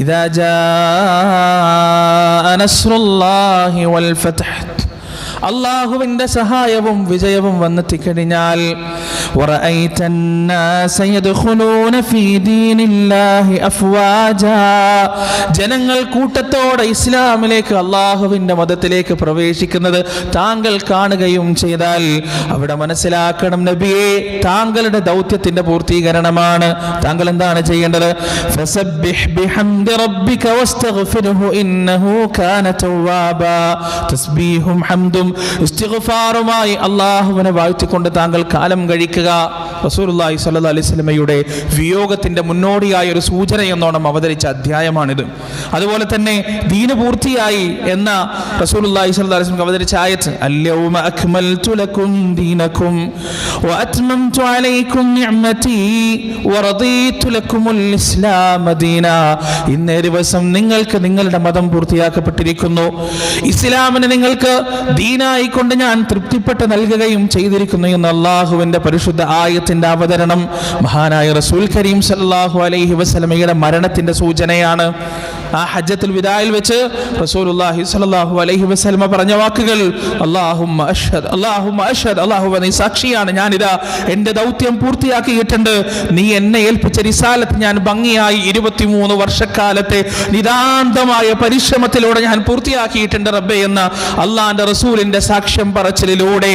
ഇദാ ജാഅ നസ്റുല്ലാഹി വൽ ഫത്ഹ്, അല്ലാഹുവിന്റെ സഹായവും വിജയവും വന്നെത്തിക്കഴിഞ്ഞാൽ ജനങ്ങൾ കൂട്ടത്തോടെ ഇസ്ലാമിലേക്ക്, അല്ലാഹുവിന്റെ മതത്തിലേക്ക് പ്രവേശിക്കുന്നത് താങ്കൾ കാണുകയും ചെയ്താൽ അവിടെ മനസ്സിലാക്കണം, നബിയെ, താങ്കളുടെ ദൗത്യത്തിന്റെ പൂർത്തീകരണമാണ്. താങ്കൾ എന്താണ് ചെയ്യേണ്ടത്? ഫസബ്ബിഹ് ബിഹംദി റബ്ബിക വസ്തഗ്ഫിർഹു ഇന്നഹു കാന തവ്വാബാ. തസ്ബീഹും ഹംദും ഇസ്തിഗ്ഫാറുമായി അല്ലാഹുവിനെ വാഴ്ത്തിക്കൊണ്ട് താങ്കൾ കാലം കഴിക്കുക. റസൂലുള്ളാഹി സ്വല്ലല്ലാഹു അലൈഹി വസല്ലമയുടെ വിയോഗത്തിന്റെ മുന്നോടിയായ ഒരു സൂചന എന്നോണം അവതരിച്ച അധ്യായമാണിത്. അതുപോലെ തന്നെ ദീന് പൂർത്തിയായി എന്ന റസൂലുള്ളാഹി സ്വല്ലല്ലാഹു അലൈഹി വസല്ലം അവതരിച്ച ആയത്ത്, അൽയൗമ അക്മൽതു ലക്കും ദീനക്കും വഅത്മംതു അലൈക്കും നിഅമതി വറദീതു ലക്കുമുൽ ഇസ്ലാമ ദീനാ. ഇന്നേ ദിവസം നിങ്ങൾക്ക് നിങ്ങളുടെ മതം പൂർത്തിയാക്കപ്പെട്ടിരിക്കുന്നു, ഇസ്ലാമിനെ നിങ്ങൾക്ക് ദീനായി കൊണ്ട് ഞാൻ തൃപ്തിപ്പെട്ട് നൽകുകയും ചെയ്തിരിക്കുന്നു എന്ന് അല്ലാഹുവിന്റെ പരിശുദ്ധ ആയത്തിന്റെ അവതരണം മഹാനായ റസൂൽ കരീം സല്ലല്ലാഹു അലൈഹി വസല്ലമയുടെ മരണത്തിന്റെ സൂചനയാണ്. ആ ഹജ്ജത്തുൽ വിദായിൽ വെച്ച് റസൂലുള്ളാഹി സ്വല്ലല്ലാഹു അലൈഹി വസല്ലമ പറഞ്ഞ വാക്കുകൾ, അല്ലാഹുമ്മ അഷ്ഹദ്, അല്ലാഹുമ്മ അഷ്ഹദ്, അല്ലാഹുവേ നീ സാക്ഷിയാണ്, ഞാനിതാ എൻ്റെ ദൗത്യം പൂർത്തിയാക്കിയിട്ടുണ്ട്. നീ എന്നെ ഏൽപ്പിച്ച റിസാലത്ത് ഞാൻ ഭംഗിയായി 23 വർഷക്കാലത്തെ നിതാന്തമായ പരിശ്രമത്തിലൂടെ ഞാൻ പൂർത്തിയാക്കിയിട്ടുണ്ട് റബ്ബേ എന്ന അള്ളാന്റെ റസൂലിന്റെ സാക്ഷ്യം പറച്ചിലൂടെ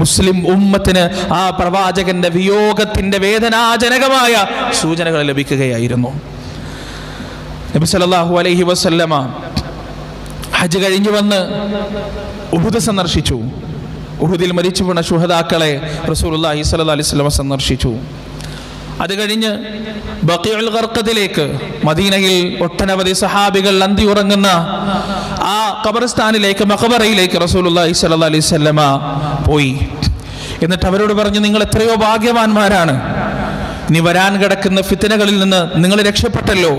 മുസ്ലിം ഉമ്മത്തിന് ആ പ്രവാചകന്റെ വിയോഗത്തിന്റെ വേദനാജനകമായ സൂചനകൾ ലഭിക്കുകയായിരുന്നു. നബി സല്ലല്ലാഹു അലൈഹി വസല്ലമ ഹജ്ജ് കഴിഞ്ഞു വന്ന് ഉഹുദ് സന്ദർശിച്ചു. ഉഹുദിൽ മരിച്ചു വീണ ശുഹദാക്കളെ റസൂലുള്ളാഹി സ്വല്ലല്ലാഹു അലൈഹി വസല്ലമ സന്ദർശിച്ചു. അത് കഴിഞ്ഞ് ബഖീഉൽ ഗർഖദിലേക്ക്, മദീനയിൽ ഒട്ടനവധി സഹാബികൾ അന്തി ഉറങ്ങുന്ന ആ ഖബർസ്ഥാനിലേക്ക്, മഖബറയിലേക്ക് റസൂലുള്ളാഹി സ്വല്ലല്ലാഹു അലൈഹി വസല്ലമ പോയി. എന്നിട്ട് അവരോട് പറഞ്ഞു, നിങ്ങൾ എത്രയോ ഭാഗ്യവാന്മാരാണ്, ഇനി വരാൻ കിടക്കുന്ന ഫിത്നകളിൽ നിന്ന് നിങ്ങൾ രക്ഷപ്പെട്ടല്ലോ.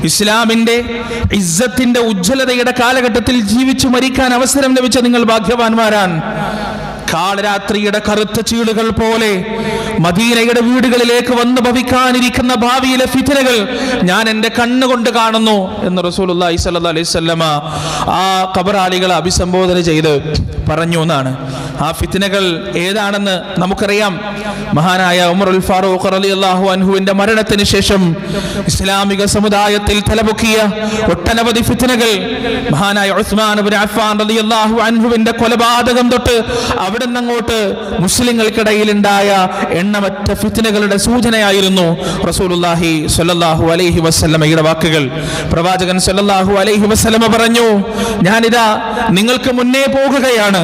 ഇസ്ലാമിന്റെ ഇസ്സത്തിന്റെ ഉജ്ജ്വലതയുടെ കാലഘട്ടത്തിൽ ജീവിച്ചു മരിക്കാൻ അവസരം ലഭിച്ച നിങ്ങൾ ഭാഗ്യവാന്മാരാണ്. കാളരാത്രിയുടെ കറുത്ത ചീളുകൾ പോലെ മദീനയുടെ വീടുകളിലേക്ക് വന്നു ഭവിക്കാനിരിക്കുന്ന ഭാവിയിലെ ഫിത്നകൾ ഞാൻ എൻ്റെ കണ്ണുകൊണ്ട് കാണുന്നു എന്ന് റസൂലുള്ളാഹി സ്വല്ലല്ലാഹു അലൈഹി വസല്ലമ ആ ഖബറാളികളെ അഭിസംബോധന ചെയ്ത് പറഞ്ഞു എന്നാണ്. ആ ഫിത്നകൾ ഏതാണെന്ന് നമുക്കറിയാം. മഹാനായ ഉമറുൽ ഫാറൂഖ് റളിയല്ലാഹു അൻഹുവിന്റെ മരണത്തിന് ശേഷം ഇസ്ലാമിക സമുദായത്തിൽ തലപൊക്കിയ ഒട്ടനവധി ഫിത്നകൾ, മഹാനായ ഉസ്മാൻ ഇബ്നു അഫ്ഫാൻ റളിയല്ലാഹു അൻഹുവിന്റെ കൊലപാതകം തൊട്ട് അവിടെ നിന്നങ്ങോട്ട് മുസ്ലിങ്ങൾക്കിടയിൽ ഉണ്ടായ എണ്ണമറ്റ ഫിത്നകളുടെ സൂചനയായിരുന്നു റസൂലുള്ളാഹി സ്വല്ലല്ലാഹു അലൈഹി വസല്ലമയുടെ വാക്കുകൾ. പ്രവാചകൻ സ്വല്ലല്ലാഹു അലൈഹി വസല്ലമ പറഞ്ഞു, ഞാനിതാ നിങ്ങൾക്ക് മുന്നേ പോകുകയാണ്.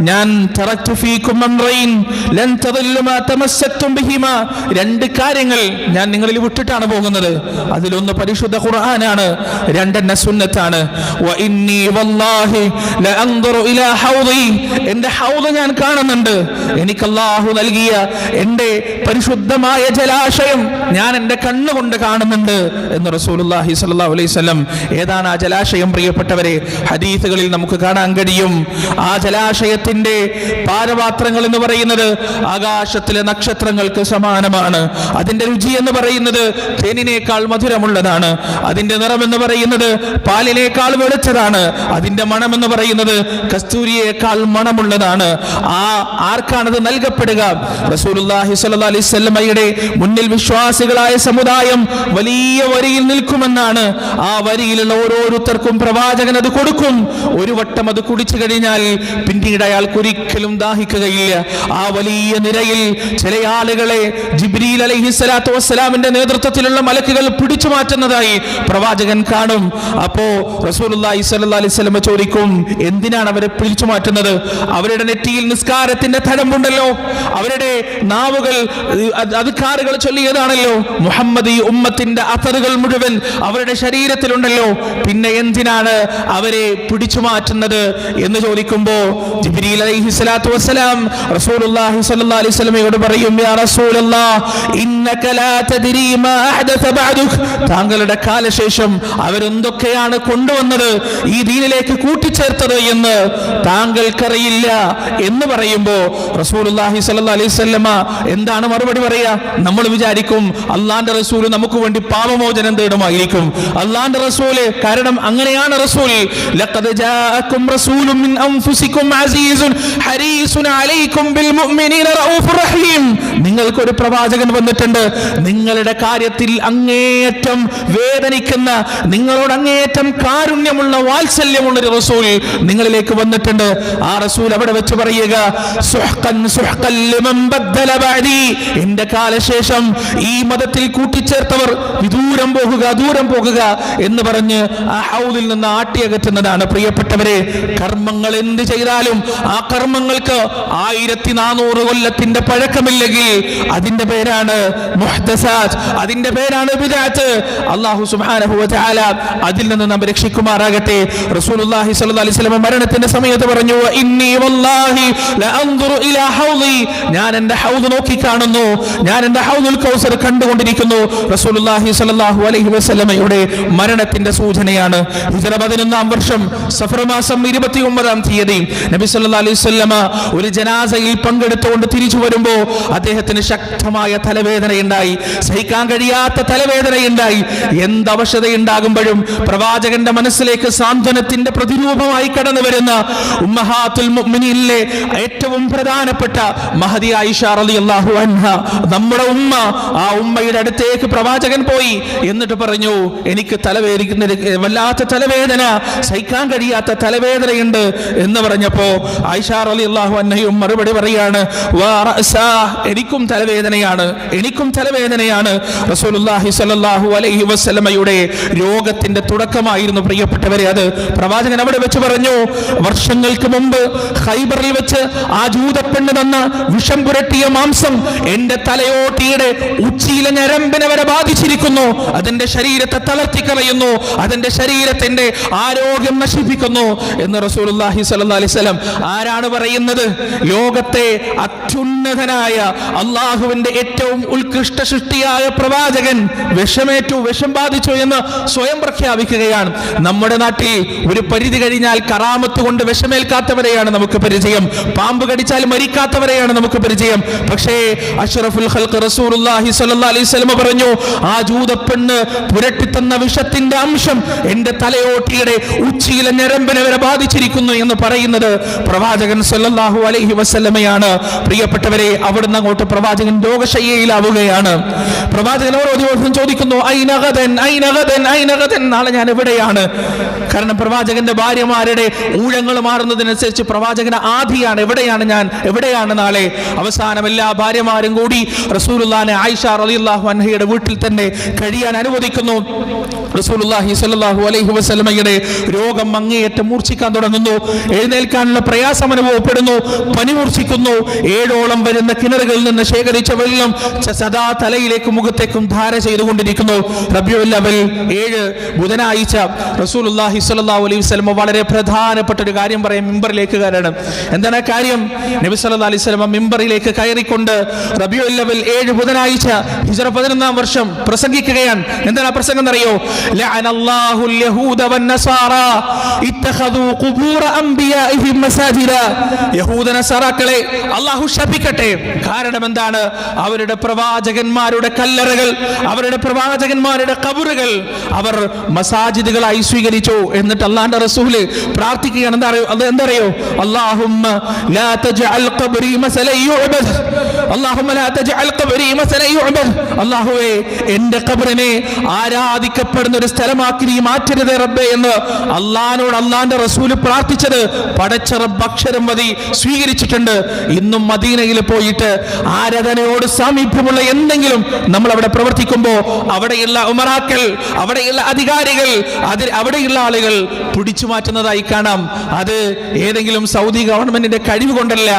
ഞാൻ തറക്തു ഫീകും അംറൈൻ ലൻ തദല്ലു മാ തമസ്സക്തും ബിഹിമാ. രണ്ട് കാര്യങ്ങൾ ഞാൻ നിങ്ങളിൽ വിട്ടിട്ടാണ് പോകുന്നത്. അതിലൊന്ന് പരിശുദ്ധ ഖുർആനാണ്, രണ്ടെണ്ണ സുന്നത്താണ്. വ ഇന്നി വല്ലാഹി ലഅൻദുറു ഇലാ ഹൗദി, എൻ്റെ ഹൗദ് ഞാൻ കാണുന്നുണ്ട്. എനിക്ക് അല്ലാഹു നൽകിയ എൻ്റെ പരിശുദ്ധമായ ജലാശയം ഞാൻ എൻ്റെ കണ്ണുകൊണ്ട് കാണുന്നുണ്ട് എന്ന് റസൂലുള്ളാഹി സ്വല്ലല്ലാഹു അലൈഹി വസല്ലം. ഏതാണ് ആ ജലാശയം പ്രിയപ്പെട്ടവരെ? ഹദീസുകളിൽ നമുക്ക് കാണാൻ കഴിയും. ആ ജലാശയത്തിന്റെ പാനപാത്രങ്ങൾ എന്ന് പറയുന്നത് ആകാശത്തിലെ നക്ഷത്രങ്ങൾക്ക് സമാനമാണ്. അതിന്റെ രുചി എന്ന് പറയുന്നത് തേനിനേക്കാൾ മധുരമുള്ളതാണ്. അതിന്റെ നിറം എന്ന് പറയുന്നത് പാലിനേക്കാൾ വെളുത്തതാണ്. അതിന്റെ മണം എന്ന് പറയുന്നത് കസ്തൂരിയേക്കാൾ മണമുള്ളതാണ്. ആർക്കാണത് നൽകപ്പെടുക? റസൂലുള്ളാഹി സ്വല്ലല്ലാഹു അലൈഹി വസല്ലമയുടെ മുന്നിൽ വിശ്വാസികളായ സമുദായം വലിയ വരിയിൽ നിൽക്കുമെന്നാണ്. ആ വരിയിലുള്ള ഓരോരുത്തർക്കും പ്രവാചകൻ അത് കൊടുക്കും. ഒരു വട്ടം അത് കുടിച്ചു കഴിഞ്ഞാൽ പിന്നീട് അയാൾക്ക് ഒരിക്കലും ദാഹിക്കുകയില്ല. ആ വലിയ നിരയിൽ ചില ആളുകളെ ജിബ്രീൽ അലൈഹിസ്സലാത്തു വസ്സലാമിന്റെ നേതൃത്വത്തിലുള്ള മലക്കുകൾ പിടിച്ചു മാറ്റുന്നതായി പ്രവാചകൻ കാണും. അപ്പോ റസൂലുള്ളാഹി സ്വല്ലല്ലാഹു അലൈഹി വസല്ലം ചോദിക്കും, എന്തിനാണ് അവരെ പിടിച്ചു മാറ്റുന്നത്? അവരുടെ നെറ്റിയിൽ നിസ്കാരത്തിന്റെ തഴമ്പുണ്ടല്ലോ, അവരുടെ നാവുകൾ അദ്കാറുകൾ ചൊല്ലിയതാണല്ലോ, മുഹമ്മദ് ഈ ഉമ്മത്തിന്റെ അഥറുകൾ മുഴുവൻ അവരുടെ ശരീരത്തിലുണ്ടല്ലോ, പിന്നെ എന്തിനാണ് അവരെ പിടിച്ചു മാറ്റുന്നത് എന്ന് ചോദിക്കുമ്പോ ജിബ്രീൽ അലൈഹിസ്സലാത്തു വസ്സലാം റസൂലുള്ളാഹി സ്വല്ലല്ലാഹു അലൈഹി വസല്ലമയോട് പറയും, യാ റസൂലല്ലാഹ് ഇന്നക ലാ തദ്രീ മാ അഹ്ദസ ബഅദുക്, താങ്കളുടെ കാലശേഷം അവരെന്തൊക്കെയാണ് കൊണ്ടുവന്നത്, ഈ ദീനിലേക്ക് കൂട്ടിച്ചേർത്തത് എന്ന് താങ്കൾക്കറിയില്ല എന്ന് എന്ന് പറയുമ്പോൾ റസൂലുള്ളാഹി സ്വല്ലല്ലാഹു അലൈഹി വസല്ലമ എന്താണ് മറുപടി പറയാ? നമ്മൾ വിചാരിക്കും അള്ളാന്റെ റസൂൽ നമുക്ക് വേണ്ടി പാപമോചനം തേടുമായിരിക്കും. അള്ളാന്റെ റസൂല്, കാരണം അങ്ങനെയാണ് റസൂൽ. ലഖദ് ജാഅക്കും റസൂലുൻ മിൻ അൻഫുസിക്കും അസീസുൻ ഹരീസുൻ അലൈക്കും ബിൽ മുഅ്മിനീന റഊഫുർ റഹീം. നിങ്ങൾക്കൊരു പ്രവാചകൻ വന്നിട്ടുണ്ട്, നിങ്ങളുടെ കാര്യത്തിൽ അങ്ങേയറ്റം വേദനിക്കുന്ന, നിങ്ങളോട് അങ്ങേയറ്റം കാരുണ്യമുള്ള, വാത്സല്യമുള്ള ഒരു റസൂൽ നിങ്ങളിലേക്ക് വന്നിട്ടുണ്ട്. ആ റസൂൽ അവിടെ വെച്ച് പറയുക, സുഹ്ഖൻ സുഹ്ഖൻ ലിമൻ ബദ്ദല ബഅദി, എന്റെ കാലശേഷം ഈ മതത്തിൽ കൂട്ടിച്ചേർത്തവർ ദൂരം പോകുക, ദൂരം പോകുക എന്ന് പറഞ്ഞ് ആ ഹൗദിൽ നിന്ന് ആട്ടിയകറ്റുന്നതാണ്. പ്രിയപ്പെട്ടവരെ, കർമ്മങ്ങൾ എന്ത് ചെയ്താലും ആ കർമ്മങ്ങൾക്ക് 1400 കൊല്ലത്തിന്റെ പഴക്കമില്ലെങ്കിൽ അതിന്റെ പേരാണ് മുഹ്ദസാത്ത്, അതിന്റെ പേരാണ് ബിദ്അത്ത്. അല്ലാഹു സുബ്ഹാനഹു വ തആല അതിൽ നിന്ന് നമ്മെ രക്ഷിക്കുമാറാകട്ടെ. റസൂലുള്ളാഹി സ്വല്ലല്ലാഹു അലൈഹി വസല്ലം മരണത്തിന്റെ സമയത്ത് പറഞ്ഞു, ഇന്നി വല്ലാഹി ലഅൻദുറു ഇലാ ഹൗദി, ഞാൻ എന്റെ ഹൗദ് നോക്കി കാണുന്നു, ഞാൻ എന്റെ ഹൗദുൽ കൗസർ കണ്ടുകൊണ്ടിരിക്കുന്നു. റസൂലുള്ളാഹി സ്വല്ലല്ലാഹു അലൈഹി വസല്ലമയുടെ മരണത്തിന്റെ സൂചനയാണ്. ഹിജ്റ 11-ാം വർഷം സഫർ മാസം 29-ാം തീയതി നബി സല്ലല്ലാഹു അലൈഹി വസല്ലമ ഒരു ജനാസയിൽ പങ്കെടുത്തുകൊണ്ട് തിരിച്ചു വരുമ്പോൾ അദ്ദേഹത്തിന് ശക്തമായ തലവേദനയുണ്ടായി, സഹിക്കാൻ കഴിയാത്ത തലവേദനയുണ്ടായി. എന്ത് അവശതയുണ്ടാകുമ്പോഴും പ്രവാചകന്റെ മനസ്സിലേക്ക് സാന്ത്വനത്തിന്റെ പ്രതിരൂപമായി കടന്നു വരുന്ന ഉമ്മഹാത്തുൽ മുഅ്മിനീനിലെ ഏറ്റവും പ്രധാനപ്പെട്ട മഹദി ആയിഷ റളിയല്ലാഹു അൻഹ, നമ്മുടെ ഉമ്മ, ആ ഉമ്മയുടെ അടുത്തേക്ക് പ്രവാചകൻ പോയി. എന്നിട്ട് പറഞ്ഞു, എനിക്ക് തലവേദന, വല്ലാത്ത തലവേദന, സഹിക്കാൻ കഴിയാത്ത തലവേദനയുണ്ട് എന്ന് പറഞ്ഞപ്പോ ആയിഷ റളിയല്ലാഹു അൻഹയും മറുപടി പറയാണ്, വാ റഅസാ, എനിക്കും തലവേദനയാണ്, എനിക്കും തലവേദനയാണ്. റസൂലുള്ളാഹി സ്വല്ലല്ലാഹു അലൈഹി വസല്ലമയുടെ രോഗത്തിന്റെ തുടക്കമായിരുന്നു പ്രിയപ്പെട്ടവരെ അത്. പ്രവാചകൻ അവിടെ വെച്ച് പറഞ്ഞു, വർഷങ്ങൾക്ക് മുമ്പ് ഖൈബറിൽ വെച്ച് ആ ജൂതപ്പെണ്ണ് തന്ന വിഷം പുരട്ടിയ മാംസം എന്റെ തലയോട്ടിയുടെ ഉച്ചിയിലെ ഞരമ്പിനെ വരെ ബാധിച്ചിരിക്കുന്നു, അതിന്റെ ശരീരത്തെ തളർത്തിക്കളയുന്നു, അതിന്റെ ശരീരത്തിന്റെ ആരോഗ്യം നശിപ്പിക്കുന്നു എന്ന് റസൂലുള്ളാഹി സ്വല്ലല്ലാഹു അലൈഹി വസല്ലം. ആരാണ് പറയുന്നത്? ലോകത്തെ അത്യുന്നതനായ അള്ളാഹുവിന്റെ ഏറ്റവും ഉത്കൃഷ്ട സൃഷ്ടിയായ പ്രവാചകൻ വിഷമേറ്റു, വിഷം ബാധിച്ചു എന്ന് സ്വയം പ്രഖ്യാപിക്കുകയാണ്. നമ്മുടെ നാട്ടിൽ ഒരു പരിധി കഴിഞ്ഞാൽ കറാമത്ത് കൊണ്ട് വിഷമേൽക്കാത്തവരെയാണ് നമുക്ക് പരിചയം, പാമ്പ് കടിച്ചാൽ മരിക്കാത്തവരെയാണ് നമുക്ക് പരിചയം. പക്ഷേ അഷ്റഫുൽ ഖൽഖ് റസൂലുള്ളാഹി സ്വല്ലല്ലാഹു അലൈഹി വസല്ലം പറഞ്ഞു, ആ ജൂതപ്പെണ്ണ് പുരട്ടിത്തന്ന വിഷത്തിന്റെ അംശം എന്റെ തലയോട്ടിയുടെ ഉച്ചിയിലെ ഞരമ്പിനെ വരെ ബാധിച്ചിരിക്കുന്നു എന്ന് പറയുന്നത് പ്രവാചകൻ സ്വല്ലല്ലാഹു അലൈഹി വസല്ലമയാണ്. പ്രിയപ്പെട്ടവരെ, അവിടുന്ന് അങ്ങോട്ട് പ്രവാചകൻ രോഗശയ്യയിലാവുകയാണ്. പ്രവാചകൻ ഓരോ ദിവസം ചോദിക്കുന്നു, ഐന ഗദൻ, ഐന ഗദൻ, ഐന ഗദൻ, നാളെ ഞാൻ എവിടെയാണ്? കാരണം പ്രവാചകന്റെ ഭാര്യമാരുടെ ഊഴങ്ങൾ മാറുന്നതിനനുസരിച്ച് പ്രവാചകന്റെ ആധിയാണ്, എവിടെയാണ് ഞാൻ, എവിടെയാണ് നാളെ? അവസാനം എല്ലാ ഭാര്യമാരും കൂടി റസൂലുള്ളാഹിനെ ആയിഷ റളിയല്ലാഹു അൻഹയുടെ വീട്ടിൽ തന്നെ കഴിയാൻ അനുവദിക്കുന്നു. റസൂലുള്ളാഹി സ്വല്ലല്ലാഹു അലൈഹി വസല്ലമയുടെ രോഗം അങ്ങേയറ്റം മൂർച്ഛിക്കാൻ തുടങ്ങുന്നു. എഴുന്നേൽക്കാനുള്ള പ്രയാസം അനുഭവപ്പെടുന്നു, പനി മൂർച്ഛിക്കുന്നു. 7ഓളം വരുന്ന കിണറുകളിൽ നിന്ന് ശേഖരിച്ച വെള്ളം സദാ തലയിലേക്കും മുഖത്തേക്കും ധാര ചെയ്തുകൊണ്ടിരിക്കുന്നു. റബീഉൽ അവൽ 7 ബുധനാഴ്ച റസൂലുള്ളാഹി സ്വല്ലല്ലാഹു അലൈഹി വസല്ലം വളരെ പ്രധാനപ്പെട്ട ഒരു കാര്യം പറയാൻ മിമ്പറിലേക്ക് കയറണം. എന്താണ് കാര്യം? നബി സല്ലല്ലാഹു അലൈഹി വസല്ലം മിമ്പറിലേക്ക് കയറിക്കൊണ്ട് റബീഉൽ അവൽ 7 ബുധനാഴ്ച ഹിജ്റ 11-ാം വർഷം പ്രസംഗിക്കുകയാണ്. എന്താണ് പ്രസംഗം എന്നറിയോ? ലഅനല്ലാഹുൽ യഹൂദ വന്നസാറ ഇത്തഖദു ഖുബൂറ അംബിയാഇഹിം മസാജിദ. യഹൂദ നസാറാക്കളെ അല്ലാഹു ശപിക്കട്ടെ. കാരണം എന്താണ്? അവരുടെ പ്രവാചകന്മാരുടെ കല്ലറകൾ, അവരുടെ പ്രവാചകന്മാരുടെ ഖബറുകൾ അവർ മസാജിദുകളായി സ്വീകരിച്ചു. എന്നിട്ട് അല്ലാഹുവിന്റെ റസൂല് പ്രാർത്ഥിക്കുകയാണ്. എന്തറിയോ? അല്ലാഹുമ്മ ലാ തജ്അൽ ഖബ്രി മസലൻ യുഅബദ്, അല്ലാഹുമ്മ ലാ തജ്അൽ ഖബ്രി മസലൻ യുഅബദ്. അല്ലാഹുവേ, എന്റെ ഖബറിനെ ആരാധിക്കപ്പെടുന്ന ഒരു സ്ഥലമാക്കി നീ മാറ്റരുതേ റബ്ബേ എന്ന് അല്ലാഹുവോട് അല്ലാഹുവിന്റെ റസൂല് പ്രാർത്ഥിച്ചത് പടച്ച റബ്ബ് അക്ഷരം മതി സ്വീകരിച്ചിട്ടുണ്ട്. ഇന്നും മദീനയിൽ പോയിട്ട് ആരാധനയോട് സാമീപ്യമുള്ള എന്തെങ്കിലും നമ്മൾ അവിടെ പ്രവർത്തിക്കുമ്പോൾ അവിടെയുള്ള ഉമറാക്കൾ, അവിടെയുള്ള അധികാരികൾ, അവിടെയുള്ള ആളുകൾ പിടിച്ചു മാറ്റുന്നതായി കാണാം. അത് ഏതെങ്കിലും സൗദി ഗവൺമെന്റിന്റെ കഴിവ് കൊണ്ടല്ല,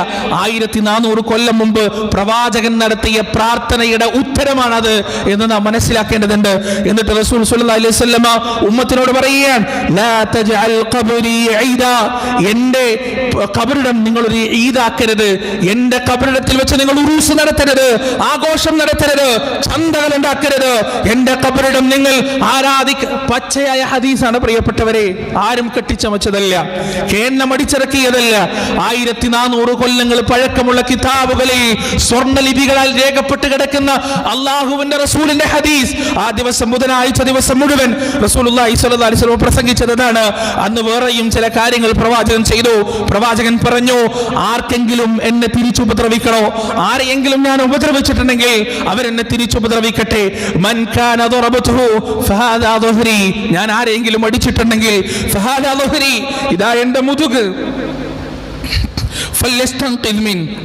1400 കൊല്ലം മുമ്പ് പ്രവാചകൻ നടത്തിയ പ്രാർത്ഥനയുടെ ഉത്തരമാണത് എന്ന് നാം മനസ്സിലാക്കേണ്ടതുണ്ട്. എന്നിട്ട് റസൂൽ സ്വല്ലല്ലാഹു അലൈഹി വസല്ലമ ഉമ്മത്തിനോട് പറയുകയാണ്, ലാ തജ്അൽ ഖബ്രി ഈദാ, എന്റെ ഖബറിടം നിങ്ങൾ ഒരു ഈദാക്കരുത്, എന്റെ ഖബറിടത്തിൽ വെച്ച് നിങ്ങൾ ഉറൂസ് നടത്തരുത്, ആഘോഷം നടത്തരുത്, ചന്തകൾ ഉണ്ടാക്കരുത്, എന്റെ ഖബറിടം നിങ്ങൾ പച്ചയായ ഹദീസാണ് പ്രിയപ്പെട്ടവരെ, ആരും കെട്ടിച്ചമച്ചതല്ല, കേന്നം അടിച്ചിറക്കിയതല്ല. 1400 കൊല്ലങ്ങൾ പഴക്കമുള്ള കിതാബുകളിൽ സ്വർണ്ണലിപികളാൽ രേഖപ്പെട്ട് കിടക്കുന്ന അള്ളാഹുവിന്റെ റസൂലിന്റെ ഹദീസ്. ആ ദിവസം ബുധനാഴ്ച ദിവസം മുഴുവൻ റസൂലുള്ളാഹി സ്വല്ലല്ലാഹു അലൈഹി വസല്ലം പ്രസംഗിച്ചതാണ്. അന്ന് വേറെയും ചില കാര്യങ്ങൾ പ്രവാചകൻ ചെയ്തു. പ്രവാചകൻ പറഞ്ഞു, ആർക്കെങ്കിലും എന്നെ തിരിച്ചുപദ്രവിക്കണോ, ആരെയെങ്കിലും ഞാൻ ഉപദ്രവിച്ചിട്ടുണ്ടെങ്കിൽ അവരെന്നെ തിരിച്ചുപദ്രവിക്കട്ടെ. മൻ കാന ദറബതുഹു ഫഹാദാ ദുഹ്രി, ഞാൻ ആരെയെങ്കിലും അടിച്ചിട്ടുണ്ടെങ്കിൽ ഫഹാദാ ദുഹ്രി, ഇതാ എന്റെ മുതുക്,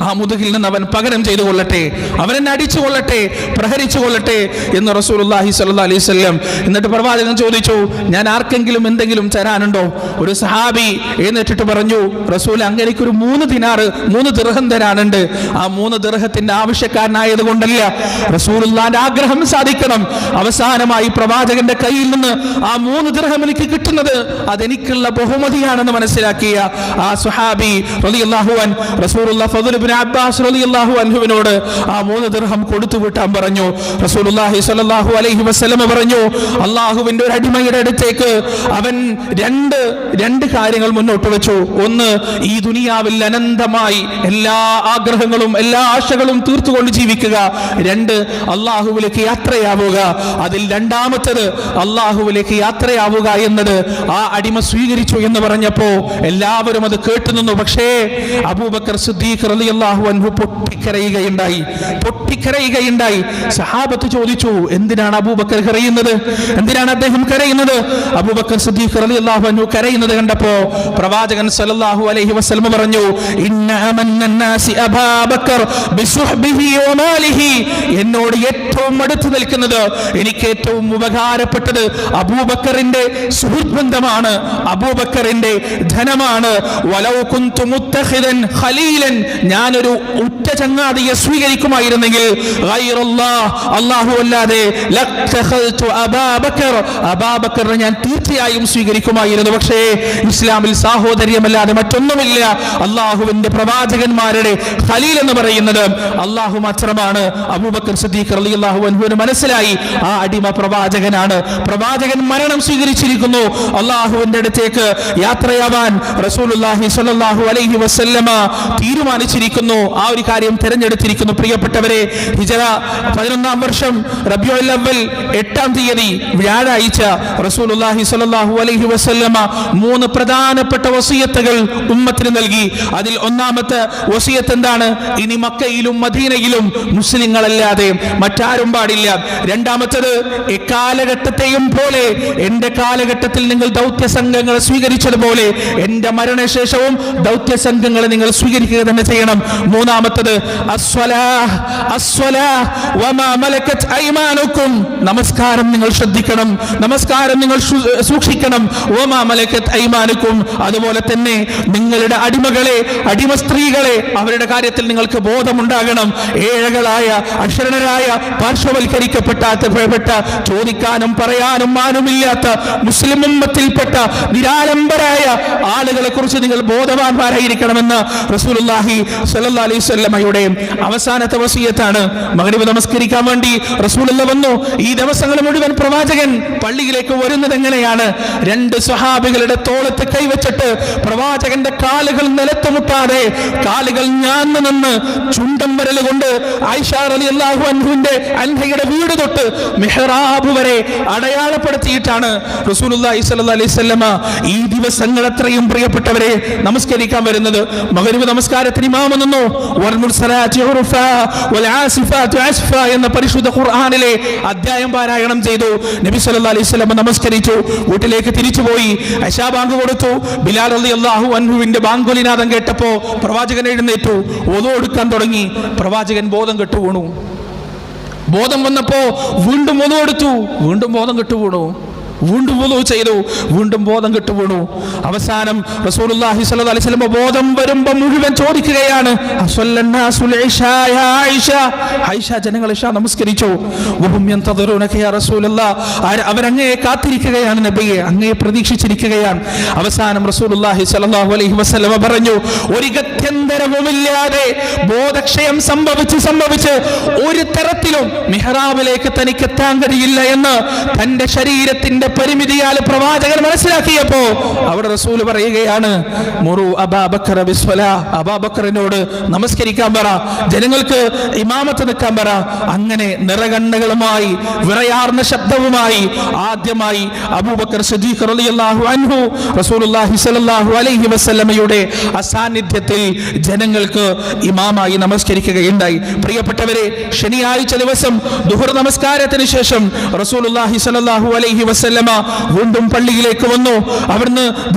ആ മുതുകിൽ നിന്ന് അവൻ പകരം ചെയ്തു കൊള്ളട്ടെ, അവനെന്നെ അടിച്ചു കൊള്ളട്ടെ, പ്രഹരിച്ചു കൊള്ളട്ടെ എന്ന് റസൂലുള്ളാഹി സ്വല്ലല്ലാഹു അലൈഹി വസല്ലം. എന്നിട്ട് പ്രവാചകൻ ചോദിച്ചു, ഞാൻ ആർക്കെങ്കിലും എന്തെങ്കിലും തരാനുണ്ടോ? ഒരു സഹാബി എഴുന്നേറ്റിട്ട് പറഞ്ഞു, റസൂൽ അങ്ങനെയൊരു 3 ദിനാർ 3 ദിർഹം തരാനുണ്ട്. ആ 3 ദിർഹത്തിന്റെ ആവശ്യക്കാരനായത് കൊണ്ടല്ല, റസൂലുള്ളാഹിന്റെ ആഗ്രഹം സാധിക്കണം. അവസാനമായി പ്രവാചകന്റെ കയ്യിൽ നിന്ന് ആ 3 ദിർഹം എനിക്ക് കിട്ടുന്നത് അതെനിക്കുള്ള ബഹുമതിയാണെന്ന് മനസ്സിലാക്കിയ ആ സ്വഹാബി റളിയല്ലാഹു അൻഹു റസൂലുള്ളാഹി ഫദ്ൽ ഇബ്നു അബ്ബാസ് റളിയല്ലാഹു അൻഹുവിനോട് ആ 3 ദിർഹം കൊടുത്തു വിട്ടാൻ പറഞ്ഞു. റസൂലുള്ളാഹി സ്വല്ലല്ലാഹു അലൈഹി വസല്ലം പറഞ്ഞു, അല്ലാഹുവിന്റെ ഒരു അടിമയുടെ അടുത്തേക്ക് അവൻ രണ്ട് കാര്യങ്ങൾ മുന്നോട്ട് വെച്ചു. ഒന്ന്, ഈ ദുനിയാവിൽ അനന്തമായി എല്ലാ ആഗ്രഹങ്ങളും എല്ലാ ആശകളും തീർത്തുകൊണ്ട് ജീവിക്കുക. 2, അല്ലാഹുവിലേക്ക് യാത്രയാവുക. അതിൽ രണ്ടാമത്തേത് അല്ലാഹുവിലേക്ക് യാത്രയാവുക എന്നത് ആ അടിമ സ്വീകരിച്ചു എന്ന് പറഞ്ഞപ്പോ എല്ലാവരും അത് കേട്ടുനിന്നു. പക്ഷേ അബൂബക്കർ സിദ്ദീഖ് റളിയല്ലാഹു അൻഹു പൊട്ടിക്കരയുകയുണ്ടായി. സഹാബത്ത് ചോദിച്ചു, എന്തിനാണ് അബൂബക്കർ കരയുന്നത്, എന്തിനാണ് അദ്ദേഹം കരയുന്നത്? അബൂബക്കർ സിദ്ദീഖ് റളിയല്ലാഹു അൻഹു കരയുന്നത് കണ്ടപ്പോ പ്രവാചകൻ സല്ലല്ലാഹു അലൈഹി വസല്ലം പറഞ്ഞു, ഇന്ന അമന്നന്നാസി അബൂബക്കർ ബിസുഹ്ബിഹി വമാലിഹി, എന്നോട് ഏറ്റവും അടുത്ത് നിൽക്കുന്നത്, എനിക്ക് ഏറ്റവും ഉപകാരപ്പെട്ടത് അബൂബക്കറിന്റെ സുഹൃത്ത് ബന്ധമാണ്, അബൂബക്കറിന്റെ ധനമാണ്. വലൗ കുന്തു മുത്തഖിദൻ ഖലീലൻ, ഞാനൊരു ഉറ്റ ചങ്ങാതിയെ സ്വീകരിക്കുമായിരുന്നെങ്കിൽ അല്ലാഹു അല്ലാതെ ലഖഖൽതു അബൂബക്കർ, അബൂബക്കറിനെ ഞാൻ തീർച്ചയായും സ്വീകരിക്കുമായിരുന്നു. പക്ഷേ ഇസ്ലാമിൽ സാഹോദര്യമല്ലാതെ മറ്റൊന്നുമില്ല. അല്ലാഹുവിന്റെ പ്രവാചകന്മാരുടെ ഖലീൽ എന്ന് പറയുന്നത് അല്ലാഹു മാത്രമാണ്. അബൂബക്കർ സിദ്ദീഖ് റളിയല്ലാഹു അൻഹുവിന് മനസ്സിലായി, ആ അടിമ പ്രവാചകനാണ്, പ്രവാചകൻ മരണം സ്വീകരിച്ചിരിക്കുന്നു. അല്ലാഹുവിന്റെ അടുത്തേക്ക് യാത്രയാവാൻ റസൂലുള്ളാഹി സ്വല്ലല്ലാഹു അലൈഹി വസല്ലമ തീരുമാനിച്ചിരിക്കുന്നു, ആ ഒരു കാര്യം തിരഞ്ഞെടുത്തിരിക്കുന്നു. പ്രിയപ്പെട്ടവരെ, ഹിജറ 11-ാം വർഷം റബീഉൽ അവ്വൽ 8-ാം തീയതി വ്യാഴാഴ്ച റസൂലുള്ളാഹി സ്വല്ലല്ലാഹു അലൈഹി വസല്ലമ 3 പ്രധാനപ്പെട്ട വസിയത്തുകൾ ഉമ്മത്തിന് നൽകി. അതിൽ ഒന്നാമത്തെ വസിയത്ത് എന്താണ്? ഇനി മക്കയിലും മദീനയിലും മുസ്ലിങ്ങളല്ലാതെ മറ്റാരും പാടില്ല. രണ്ടാമത്തേത്, എക്കാലഘട്ടത്തെയും പോലെ എന്റെ കാലഘട്ടത്തിൽ നിങ്ങൾ ദൗത്യ സംഘങ്ങളെ സ്വീകരിച്ചതുപോലെ എന്റെ മരണശേഷവും ദൗത്യ സംഘങ്ങളെ നിങ്ങൾ സ്വീകരിക്കുക തന്നെ ചെയ്യണം. മൂന്നാമത്തേത്, നമസ്കാരം നിങ്ങൾ ശ്രദ്ധിക്കണം, നമസ്കാരം നിങ്ങൾ സൂക്ഷിക്കണം. അതുപോലെ തന്നെ നിങ്ങളുടെ അടിമകളെ, അടിമ സ്ത്രീകളെ, അവരുടെ കാര്യത്തിൽ നിങ്ങൾക്ക് ബോധമുണ്ടാകണം. ഏഴകളായ, അക്ഷരണരായ, പാർശ്വവൽക്കരിക്കപ്പെട്ട, ചോദിക്കാനും പറയാനും ആരുമില്ലാത്ത മുസ്ലിം ഉമ്മത്തിൽപ്പെട്ട നിരാലംബരായ ആളുകളെ കുറിച്ച് നിങ്ങൾ ബോധവാന്മാരായിരിക്കണമെന്ന് റസൂലുള്ളാഹി സ്വല്ലല്ലാഹു അലൈഹി വസല്ലമയുടെ അവസാനത്തെ വസിയത്താണ്. മഗ്രിബ് നമസ്കരിക്കാൻ വേണ്ടി റസൂലുള്ളാഹി വന്നു. ഈ ദിവസങ്ങൾ മുഴുവൻ പ്രവാചകൻ പള്ളിയിലേക്ക് വരുന്നത് എങ്ങനെയാണ്? 2 സ്വഹാബികളുടെ തോളത്ത് കൈവച്ചിട്ട് പ്രവാചകന്റെ കാലുകൾ നിലത്ത് മുട്ടാതെ കാലുകൾ ഞാന്ന് നിന്ന് ചുണ്ടൻ വിരൽ കൊണ്ട് ആയിഷ റളിയല്ലാഹു അൻഹയുടെ വീട് തൊട്ട് മിഹ്റാബ് വരെ അടയാളപ്പെടുത്തിയിട്ടാണ് റസൂലുള്ളാഹി സ്വല്ലല്ലാഹു അലൈഹി വസല്ലമ ഈ ദിവസങ്ങൾ അത്രയും പ്രിയപ്പെട്ടവരെ നമസ്കരിക്കാൻ വരുന്നത്. മഗ്രിബ് നമസ്കാരത്തിന് ഇമാം നിന്നു. വൽ മുർസലാത്തി ഉർഫ വൽ ആസിഫാത്തി അസ്ഫ എന്ന പരിശുദ്ധ ഖുർആനിലെ അധ്യായം പാരായണം ചെയ്തു. നബി സല്ലല്ലാഹു അലൈഹി വസല്ലം നമസ്കരിച്ചു, വീട്ടിലേക്ക് തിരിച്ചുപോയി. ഇശാ ബാങ്ക് കൊടുത്തു. ബിലാൽ റളിയല്ലാഹു അൻഹുവിന്റെ ബാങ്കുലിനാദം കേട്ടപ്പോ പ്രവാചകൻ എഴുന്നേറ്റു, wudu എടുക്കാൻ തുടങ്ങി. പ്രവാചകൻ ബോധം കെട്ടു വീണു. ബോധം വന്നപ്പോ വീണ്ടും wudu എടുത്തു, വീണ്ടും ബോധം കെട്ടു വീണു. വീണ്ടും wudu ചെയ്തു, വീണ്ടും ബോധം കെട്ടു വീണു. അവസാനം റസൂലുള്ളാഹി സ്വല്ലല്ലാഹു അലൈഹി വസല്ലം ബോധം വരുമ്പോൾ മുഴുവൻ ചോദിക്കുകയാണ്, ആയിഷ, ജനങ്ങൾ ഇശാ നമസ്കരിച്ചു. വഹും യന്തദറൂനക യാ റസൂലല്ലാഹ്, അവരങ്ങയെ കാത്തിരിക്കുകയാണ് നബിയെ, അങ്ങയെ പ്രതീക്ഷിച്ചിരിക്കുകയാണ്. അവസാനം റസൂലുള്ളാഹി സ്വല്ലല്ലാഹു അലൈഹി വസല്ലം പറഞ്ഞു, ഒരു ഗത്യന്തരവുമില്ലാതെ ബോധക്ഷയം സംഭവിച്ച് ഒരു തരത്തിലും മിഹ്റാബിലേക്ക് തനിക്ക് എത്താൻ കഴിയില്ല എന്ന് തന്റെ ശരീരത്തിന്റെ പരിമിതിയാൽ പ്രവാചകൻ മനസ്സിലാക്കിയപ്പോ അവിടെ റസൂൽ പറയുകയാണ്, മുറു അബൂബക്കർ ബിസ്വലാ, അബൂബക്കറിനോട് നമസ്കരിക്കാൻ പറ, ജനങ്ങൾക്ക് ഇമാമത്ത് നിൽക്കാൻ പറ. അങ്ങനെ നിറകണ്ണുകളുമായി വിറയാർന്ന ശബ്ദവുമായി ആദ്യമായി അബൂബക്കർ സിദ്ദീഖ് റളിയല്ലാഹു അൻഹു റസൂലുള്ളാഹി സ്വല്ലല്ലാഹു അലൈഹി വസല്ലമയുടെ അസാന്നിധ്യത്തിൽ ജനങ്ങൾക്ക് ഇമാമായി നമസ്കരിക്കുകയുണ്ടായി. പ്രിയപ്പെട്ടവരെ, ശനിയാഴ്ച ദിവസം ദുഹർ നമസ്കാരത്തിന് ശേഷം റസൂലുള്ളാഹി സ്വല്ലല്ലാഹു അലൈഹി വസല്ലമ വീണ്ടും പള്ളിയിലേക്ക് വന്നു. അവിടുന്ന്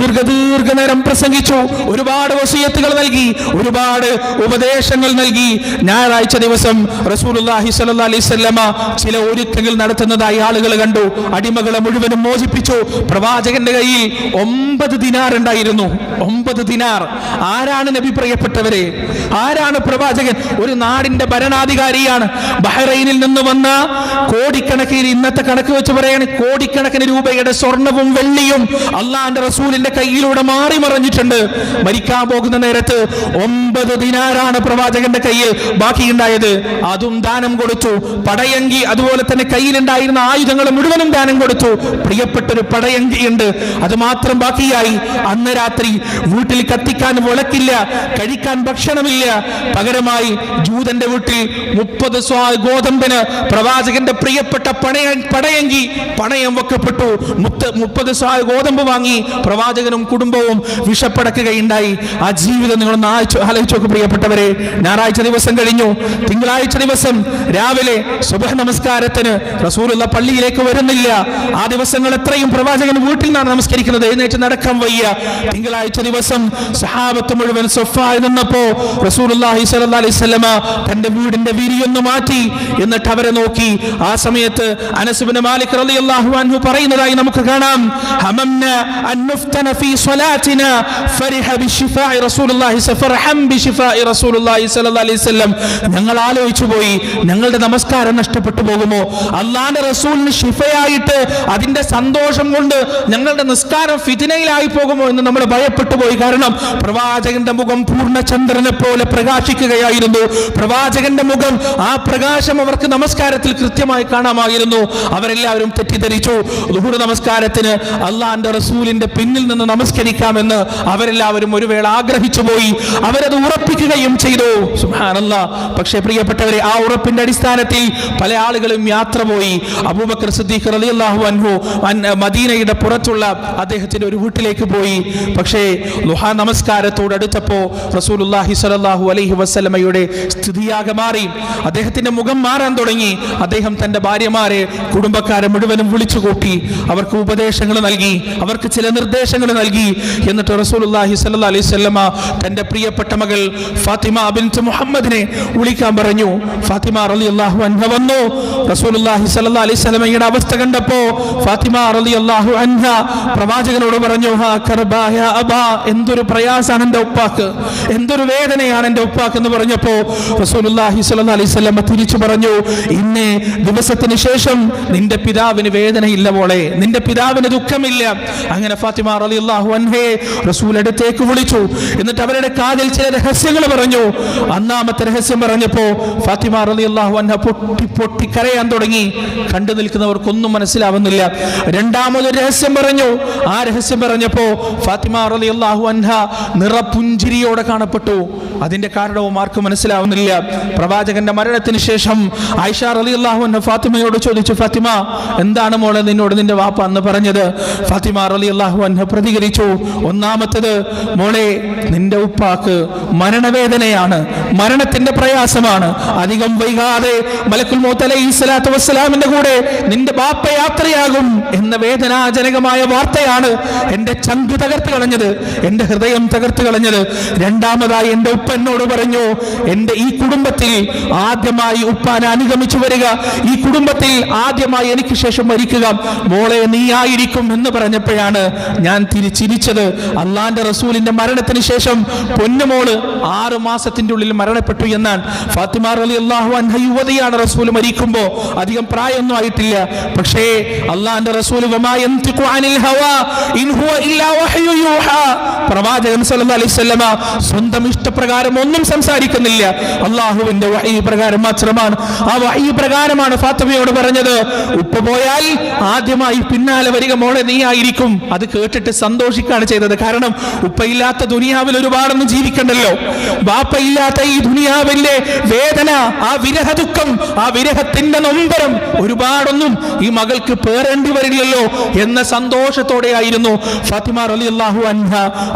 ദീർഘനേരം പ്രസംഗിച്ചു, ഒരുപാട് വസിയത്തുകൾ നൽകി, ഒരുപാട് ഉപദേശങ്ങൾ നൽകി. ഞായറാഴ്ച ദിവസം റസൂലുള്ളാഹി സ്വല്ലല്ലാഹു അലൈഹി വസല്ലമ ചില ഒരുക്കങ്ങൾ നടത്തുന്നതായി ആളുകൾ കണ്ടു. അടിമകളെ മുഴുവനും മോചിപ്പിച്ചു. പ്രവാചകന്റെ കയ്യിൽ 9 ദിനാർ ഉണ്ടായിരുന്നു. 9 ദിനാർ. ആരാണ് നബി? പ്രിയപ്പെട്ടവരെ, ആരാണ് പ്രവാചകൻ? ഒരു നാടിന്റെ ഭരണാധികാരിയാണ്. ബഹ്റൈനിൽ നിന്ന് വന്ന കോടിക്കണക്കിന്, ഇന്നത്തെ കണക്ക് വെച്ച് പറയുകയാണ്, കോടിക്കണക്കിന് രൂപയുടെ സ്വർണവും വെള്ളിയും അള്ളാന്റെ റസൂലിന്റെ കയ്യിലൂടെ മാറി മറിഞ്ഞിട്ടുണ്ട്. മരിക്കാൻ പോകുന്ന നേരത്ത് 9 ദിനാറാണ് പ്രവാചകന്റെ കയ്യിൽ ബാക്കിയുണ്ടായത്. അതും ദാനം കൊടുത്തു. പടയങ്കി, അതുപോലെ തന്നെ കയ്യിലുണ്ടായിരുന്ന ആയുധങ്ങൾ മുഴുവനും ദാനം കൊടുത്തു. പ്രിയപ്പെട്ടൊരു പടയങ്കിയുണ്ട്, അത് മാത്രം ബാക്കിയായി. അന്ന് രാത്രി വീട്ടിൽ കത്തിക്കാൻ വിളക്കില്ല, കഴിക്കാൻ ഭക്ഷണമില്ല. പകരമായി ജൂതന്റെ വീട്ടിൽ 30 സ്വാ ഗോതമ്പിന് പ്രവാചകന്റെ പ്രിയപ്പെട്ട പടയങ്കി പണയം വെക്കപ്പെട്ടു. 30 സ്വാ ഗോതമ്പ് വാങ്ങി പ്രവാചകനും കുടുംബവും വിഷപ്പടക്കുകയുണ്ടായി. ആ ജീവിതം നിങ്ങളൊന്ന് ആലോചിച്ച് നോക്ക് പ്രിയപ്പെട്ടവരെ. ഞായറാഴ്ച ദിവസം കഴിഞ്ഞു. തിങ്കളാഴ്ച ദിവസം രാവിലെ സുബഹ് നമസ്കാരത്തിന് റസൂലുള്ള പള്ളിയിലേക്ക് വരുന്നില്ല. ആ ദിവസങ്ങൾ എത്രയും പ്രവാചകൻ വീട്ടിൽ നിന്നാണ് നമസ്കരിക്കുന്നത്, എഴുന്നേറ്റ് നടക്കാൻ വയ്യ. തിങ്കളാഴ്ച ദിവസം സഹാബത്ത് മുഴുവൻ സഫായി നിന്നപ്പോ റസൂലുള്ളാഹി സ്വല്ലല്ലാഹു അലൈഹി വസല്ലമ തന്റെ വീടിന്റെ വിരിയൊന്ന് മാറ്റി. എന്നിട്ട് അവരെ നോക്കി. ആ സമയത്ത് അനസ് ഇബ്നു മാലിക് റളിയല്ലാഹു അൻഹു പറയുന്നതായി നമുക്ക് കാണാം, ഹമംന അൻ നുഫ്തന ഫീ സ്വലാത്തിനാ ഫരിഹ ബിശിഫാഇ റസൂലുള്ളാഹി ഫർഹം ബിശിഫാഇ റസൂലുള്ളാഹി സ്വല്ലല്ലാഹു അലൈഹി വസല്ലം. ഞങ്ങൾ ആലോചിച്ചു പോയി, ഞങ്ങളുടെ നമസ്കാരം നഷ്ടപ്പെട്ടു പോകുമോ? അല്ലാഹുവിന്റെ റസൂലിന് ശിഫയായിട്ട് അതിന്റെ സന്തോഷം കൊണ്ട് ഞങ്ങളുടെ നിസ്കാരം ഫിത്നയിലായി പോകുമോ എന്ന് നമ്മൾ ഭയപ്പെട്ടു പോയി. കാരണം പ്രവാചകന്റെ മുഖം പൂർണ്ണചന്ദ്രനെ പോലെ പ്രകാശിക്കുകയായിരുന്നു. പ്രവാചകന്റെ മുഖം, ആ പ്രകാശം അവർക്ക് നമസ്കാരത്തിൽ കൃത്യമായി കാണാമായിരുന്നു. അവരെല്ലാവരും തെറ്റിദ്ധരിച്ചു. ളുഹുർ നമസ്കാരത്തിന് അള്ളാന്റെ റസൂലിന്റെ പിന്നിൽ നിന്ന് നമസ്കരിക്കാമെന്ന് അവരെല്ലാവരും ഒരു വേള ആഗ്രഹിച്ചു പോയി. അവരത് ഉറപ്പിക്കുകയും ചെയ്തു. സുബ്ഹാനല്ലാഹ്. പക്ഷേ പ്രിയപ്പെട്ടവരെ, ആ ഉറപ്പിന്റെ അടിസ്ഥാനത്തിൽ പല ആളുകളും യാത്ര പോയി. അബൂബക്കർ സിദ്ദീഖ് റളിയല്ലാഹു അൻഹു മദീനയുടെ പുറത്തുള്ള അദ്ദേഹത്തിന്റെ ഒരു വീട്ടിലേക്ക് പോയി. പക്ഷേ ളുഹാ നമസ്കാരത്തോടടുത്തപ്പോ റസൂലുള്ളാഹി സ്വല്ലല്ലാഹു അലൈഹി വസല്ലമയുടെ സ്ഥിതിയാകെ മാറി. അദ്ദേഹത്തിന്റെ മുഖം മാറാൻ തുടങ്ങി. അദ്ദേഹം തന്റെ ഭാര്യമാരെ, കുടുംബക്കാരെ മുഴുവനും വിളിച്ചു കൂട്ടി. അവർക്ക് ഉപദേശങ്ങൾ നൽകി, അവർക്ക് ചില നിർദ്ദേശങ്ങൾ നൽകി. എന്നിട്ട് റസൂലുള്ളാഹി സ്വല്ലല്ലാഹു അലൈഹി വസല്ലമ തന്റെ പ്രിയപ്പെട്ട മകൾ ഫാത്തിമ ബിൻത് മുഹമ്മദിനെ വിളിക്കാൻ പറഞ്ഞു. ഫാത്തിമ റളിയല്ലാഹു അൻഹ വന്നു. റസൂലുള്ളാഹി സ്വല്ലല്ലാഹു അലൈഹി വസല്ലമയുടെ അവസ്ഥ കണ്ടപ്പോ ഫാത്തിമ റളിയല്ലാഹു അൻഹ പ്രവാചകനോട് പറഞ്ഞു, ഹാ കർബാ യാ അബാ, എന്തൊരു പ്രയാസാണ് എൻ്റെ ഉപ്പാക്ക്, എന്തൊരു വേദനയാണ് എൻ്റെ ഉപ്പാക്ക് എന്ന് പറഞ്ഞപ്പോ റസൂലുള്ളാഹി സ്വല്ലല്ലാഹു അലൈഹി വസല്ലമ തിരിച്ചു പറഞ്ഞു, ഇന്നേ ദിവസത്തിന് ശേഷം നിന്റെ പിതാവിന് വേദനയില്ല മോളെ, നിന്റെ പിതാവിന് ദുഃഖമില്ല. അങ്ങനെ ഫാത്തിമ റളിയല്ലാഹു അൻഹയെ റസൂൽ അടുത്തേക്ക് വിളിച്ചു. എന്നിട്ട് അവരുടെ കാതിൽ ചില രഹസ്യങ്ങൾ പറഞ്ഞു. ഒന്നാമത്തെ രഹസ്യം പറഞ്ഞപ്പോ ഫാത്തിമ റളിയല്ലാഹു അൻഹ പൊട്ടി കരയാൻ തുടങ്ങി. കണ്ടു നിൽക്കുന്നവർക്കൊന്നും മനസ്സിലാവുന്നില്ല. രണ്ടാമതൊരു രഹസ്യം പറഞ്ഞു. ആ രഹസ്യം പറഞ്ഞപ്പോ ഫാത്തിമ റളിയല്ലാഹു അൻഹ നിറപുഞ്ചിരിയോടെ കാണപ്പെട്ടു. അതിന്റെ കാരണവും ആർക്കും മനസ്സിലാവുന്നില്ല. പ്രവാചകന്റെ മരണത്തിന് ശേഷം ആയിഷ റളിയല്ലാഹു അൻഹ ഫാത്തിമയോട് ചോദിച്ചു, ഫാത്തിമ, എന്താണ് മോളെ നിന്നോട് നിന്റെ വാപ്പ അന്ന് പറഞ്ഞത്? ഫാത്തിമ റളിയല്ലാഹു അൻഹ പ്രതികരിച്ചു, ഒന്നാമത്തേത്, മോളെ, നിന്റെ ഉപ്പാക്ക് മരണവേദനയാണ്, മരണത്തിന്റെ പ്രയാസമാണ്. അധികം വൈകാതെ മലക്കുൽ മൗത്ത് അലൈഹിസ്സലാത്തു വസ്സലാമിന്റെ കൂടെ നിന്റെ ബാപ്പ യാത്രയാകും എന്ന വേദനാജനകമായ വാർത്തയാണ് എന്റെ ചങ്ക് തകർത്ത് കളഞ്ഞത്, എന്റെ ഹൃദയം തകർത്ത് കളഞ്ഞത്. രണ്ടാമതായി എന്റെ ഉപ്പ എന്നോട് പറഞ്ഞു, എന്റെ ഈ കുടുംബത്തിൽ ആദ്യമായി ഉപ്പാനെ അനുഗമിച്ചു വരിക, ഈ കുടുംബത്തിൽ ആദ്യമായി എനിക്ക് ശേഷം മരിക്കുക മോളെ നീ ആയിരിക്കും എന്ന് പറഞ്ഞപ്പോഴാണ് ഞാൻ തിരിച്ചിരിച്ചത്. അള്ളാന്റെ റസൂലിന്റെ മരണത്തിന് ശേഷം പൊന്നുമോള് 6 മാസത്തിന്റെ ഉള്ളിൽ മരണപ്പെട്ടു എന്നാണ്. ഫാത്തിമ റളിയല്ലാഹു അൻഹ യുവതിയാണ്. റസൂൽ മരിക്കുമ്പോ അധികം പ്രായമൊന്നും ആയിട്ടില്ല. പക്ഷേ അള്ളാന്റെ റസൂൽ പ്രവാചകൻ സല്ലല്ലാഹു അലൈഹി വസല്ലമ സ്വന്തം ഇഷ്ടപ്രകാരം ഒന്നും സംസാരിക്കുന്നില്ല, അള്ളാഹുവിന്റെ വഹീ പ്രകാരം മാത്രമാണ്. ആ വഹീ പ്രകാരമാണ് ഫാത്തിമയോട് പറഞ്ഞത്, ഉപ്പ പോയാൽ ആദ്യം ആദ്യമായി പിന്നാലെ വരിക മോളെ നീ ആയിരിക്കും. അത് കേട്ടിട്ട് സന്തോഷിക്കാണ് ചെയ്തത്. കാരണം ഉപ്പയില്ലാത്ത ദുനിയാവിൽ ഒരുപാടൊന്നും ജീവിക്കണ്ടല്ലോ. ബാപ്പയില്ലാത്ത ഈ ദുനിയാവിലെ വേദന, ആ വിരഹ ദുഃഖം, ആ വിരഹത്തിന്റെ നൊമ്പരം ഒരുപാടൊന്നും ഈ മകൾക്ക് പേറേണ്ടി വരില്ലല്ലോ എന്ന സന്തോഷത്തോടെ ആയിരുന്നു ഫാത്തിമ റളിയല്ലാഹു അൻഹ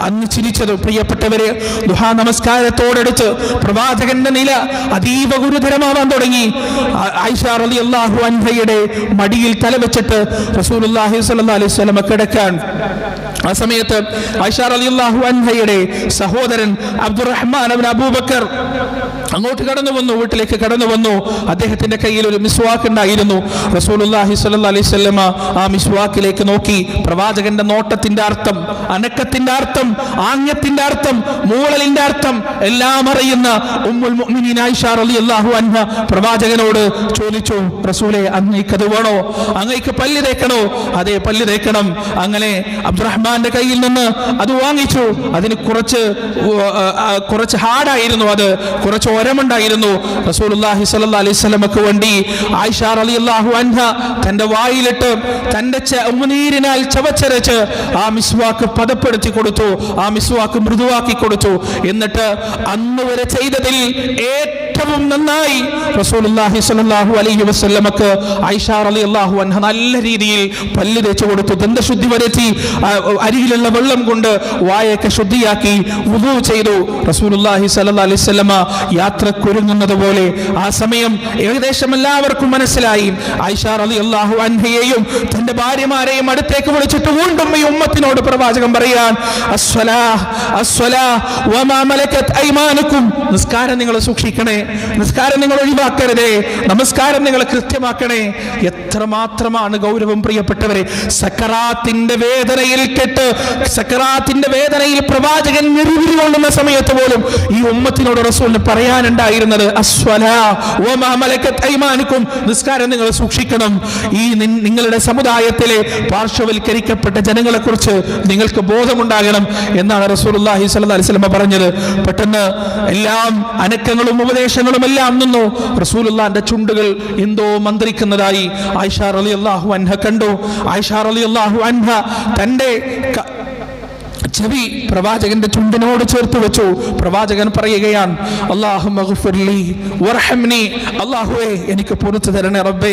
അന്ന് ചിരിച്ചത്. പ്രിയപ്പെട്ടവരെ, ദുഹാ നമസ്കാരത്തോടെടുത്ത് പ്രവാചകന്റെ നില അതീവ ഗുരുതരമാവാൻ തുടങ്ങി. ആയിഷ റളിയല്ലാഹു അൻഹയുടെ മടിയിൽ തലവെച്ചിട്ട് റസൂലുള്ളാഹി സ്വല്ലല്ലാഹു അലൈഹി വസല്ലം കിടക്കാൻ. ആ സമയത്ത് ആയിഷ റളിയല്ലാഹു അൻഹയുടെ സഹോദരൻ അബ്ദുറഹ്മാൻ ഇബ്നു അബൂബക്കർ അങ്ങോട്ട് കടന്നു വന്നു, വീട്ടിലേക്ക് കടന്നു വന്നു. അദ്ദേഹത്തിന്റെ കയ്യിൽ ഒരു മിസ്വാക്ക് ഉണ്ടായിരുന്നു. റസൂലുള്ളാഹി സ്വല്ലല്ലാഹു അലൈഹി വസല്ലം ആ മിസ്വാക്കിലേക്ക് നോക്കി. പ്രവാചകന്റെ നോട്ടത്തിന്റെ അർത്ഥം, അനക്കത്തിന്റെ അർത്ഥം, ആംഗ്യത്തിന്റെ അർത്ഥം, മൂളലിന്റെ അർത്ഥം എല്ലാം അറിയുന്ന ഉമ്മുൽ മുഅ്മിനീൻ ആയിഷ റളിയല്ലാഹു അൻഹ പ്രവാചകനോട് ചോദിച്ചു, റസൂലേ, അങ്ങേക്കത് വേണോ? അങ്ങേക്ക് പല്ല് തേക്കണോ? അതെ, പല്ല് തേക്കണം. അങ്ങനെ അബ്ദുറഹ്മാന്റെ കയ്യിൽ നിന്ന് അത് വാങ്ങിച്ചു. അതിന് കുറച്ച് ഹാർഡായിരുന്നു, അത് കുറച്ച് ഒരമുണ്ടായിരുന്നു. റസൂലുള്ളാഹി സ്വല്ലല്ലാഹു അലൈഹി വസല്ലമക്ക് വേണ്ടി ആയിഷ റളിയല്ലാഹു അൻഹ തന്റെ വായിലിട്ട് തന്റെ ഉമിനീരിനാൽ ചവച്ചരച്ച് ആ മിസ്വാക്ക് പദപ്പെടുത്തി കൊടുത്തു, ആ മിസ്വാക്ക് മൃദുവാക്കി കൊടുത്തു. എന്നിട്ട് അന്ന് വരെ ചെയ്തതിൽ ഏറ്റവും നന്നായി റസൂലുള്ളാഹി സ്വല്ലല്ലാഹു അലൈഹി വസല്ലമക്ക് ആയിഷ റളിയല്ലാഹു അൻഹ നല്ല രീതിയിൽ പല്ല് തേച്ചു കൊടുത്തു. ദന്തശുദ്ധി വരുത്തി അരിയിലുള്ള വെള്ളം കൊണ്ട് വായൊക്കെ ശുദ്ധിയാക്കി വുദൂ ചെയ്തു. റസൂലുള്ളാഹി സ്വല്ലല്ലാഹു അലൈഹി വസല്ലമ യാത്രക്കൊരുങ്ങുന്നത് പോലെ ആ സമയം ഏകദേശം എല്ലാവർക്കും മനസ്സിലായി. ആയിഷ റളിയല്ലാഹു അൻഹയെയും തന്റെ ഭാര്യമാരെയും അടുത്തേക്ക് വിളിച്ചിട്ട് വീണ്ടും ഈ ഉമ്മത്തിനോട് പ്രവാചകൻ പറയാൻ, അസ്സലാഹ് അസ്സലാഹ് വമാ മലകത് ഐമാനുക്കും, നിസ്കാരം നിങ്ങൾ സൂക്ഷിക്കണേ, നിസ്കാരം നിങ്ങൾ ഒഴിവാക്കരുതേ, നമസ്കാരം നിങ്ങൾ കൃത്യമാക്കണേ. എത്രമാത്രമാണ് ഗൗരവം പ്രിയപ്പെട്ടവരെ. സക്കറാത്തിന്റെ വേദനയിൽ കെട്ട്, സക്കറാത്തിന്റെ വേദനയിൽ പ്രവാചകൻ ഞെരുവിരികൊള്ളുന്ന സമയത്ത് പോലും ഈ ഉമ്മത്തിനോട് റസൂലിന് പറയാനുണ്ടായിരുന്നത് അസ്സലാഹ് വമാ മലകത് ഐമാനുക്കും, നിസ്കാരം നിങ്ങൾ സൂക്ഷിക്കണം. ഈ നിങ്ങളുടെ സമുദായത്തിലെ പാർശ്വവൽക്കരിക്കപ്പെട്ട ജനങ്ങളെ കുറിച്ച് നിങ്ങൾക്ക് ബോധമുണ്ടാകണം എന്നാണ് റസൂലുള്ളാഹി സ്വല്ലല്ലാഹു അലൈഹി വസല്ലം പറഞ്ഞത്. പെട്ടെന്ന് എല്ലാം അനക്കങ്ങളും ഉപദേശങ്ങളും എല്ലാം നിന്നു. റസൂലുള്ളാഹിന്റെ ചുണ്ടുകൾ എന്തോ മന്ത്രിക്കുന്നതായി ആയിഷ റളിയല്ലാഹു അൻഹ കണ്ടു. ആയിഷ റളിയല്ലാഹു അൻഹ തന്റെ ചെവി പ്രവാചകന്റെ ചുണ്ടിനോട് ചേർത്ത് വെച്ചു. പ്രവാചകൻ പറയുകയാണ്, അല്ലാഹുമ്മ ഗ്ഫിർലി വർഹംനി, അല്ലാഹുവേ എനിക്ക് പുറത്തു തരണേ റബ്ബേ,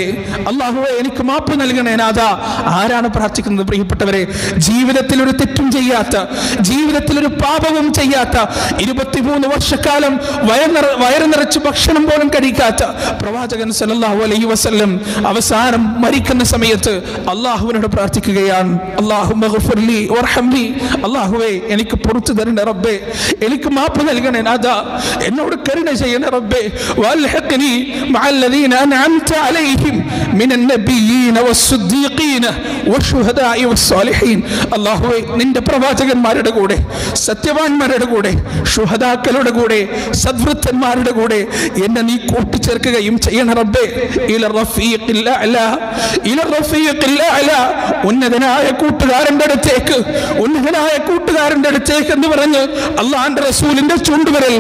അല്ലാഹുവേ എനിക്ക് മാപ്പ് നൽകണേ നാഥാ. ആരാണ് പ്രാർത്ഥിക്കുന്നത് പ്രിയപ്പെട്ടവരെ? ജീവിതത്തിൽ ഒരു തെറ്റും ചെയ്യാത്ത, ജീവിതത്തിൽ ഒരു പാപവും ചെയ്യാത്ത, 23 വർഷക്കാലം വയറ് നിറച്ച് ഭക്ഷണം പോലും കഴിക്കാത്ത പ്രവാചകൻ സല്ലല്ലാഹു അലൈഹി വസല്ലം അവസാനം മരിക്കുന്ന സമയത്ത് അല്ലാഹുവിനോട് പ്രാർത്ഥിക്കുകയാണ്, അല്ലാഹുമ്മ ഗ്ഫിർലി വർഹംനി, അല്ലാഹുവേ എനിക്ക് പുറത്തു തരണേ റബ്ബേ, എനിക്ക് മാപ്പ് നൽകണേ നാഥാ, എന്നോട് കരുണ ചെയ്യണേ റബ്ബേ. വൽഹിഖ്നി മഅല്ലദീന അൻഅംത അലൈഹിം മിനൻ നബിയ്യീന വസ്സുദ്ദീഖീന വശുഹദാഇ വസ്സാലിഹീൻ. അല്ലാഹുവേ, നിന്റെ പ്രവാചകന്മാരുടെ കൂടെ, സത്യവാന്മാരുടെ കൂടെ, ശുഹദാക്കളുടെ കൂടെ, സദ്വൃത്തന്മാരുടെ കൂടെ എന്നെ നീ കൂട്ടിച്ചേർക്കുകയും ചെയ്യണേ റബ്ബേ. ഇല റഫീഖിൽ അഅ്ലാ, ഇല റഫീഖിൽ അഅ്ലാ, ഉന്നതനായ കൂട്ടുകാരന്റെ അടുത്തേക്ക്, ഉന്നതനായ കൂട്ടുകാരന്റെ അടുത്തേക്ക് എന്ന് പറഞ്ഞ് അള്ളാഹുവിന്റെ റസൂലിന്റെ ചൂണ്ടുവിരൽ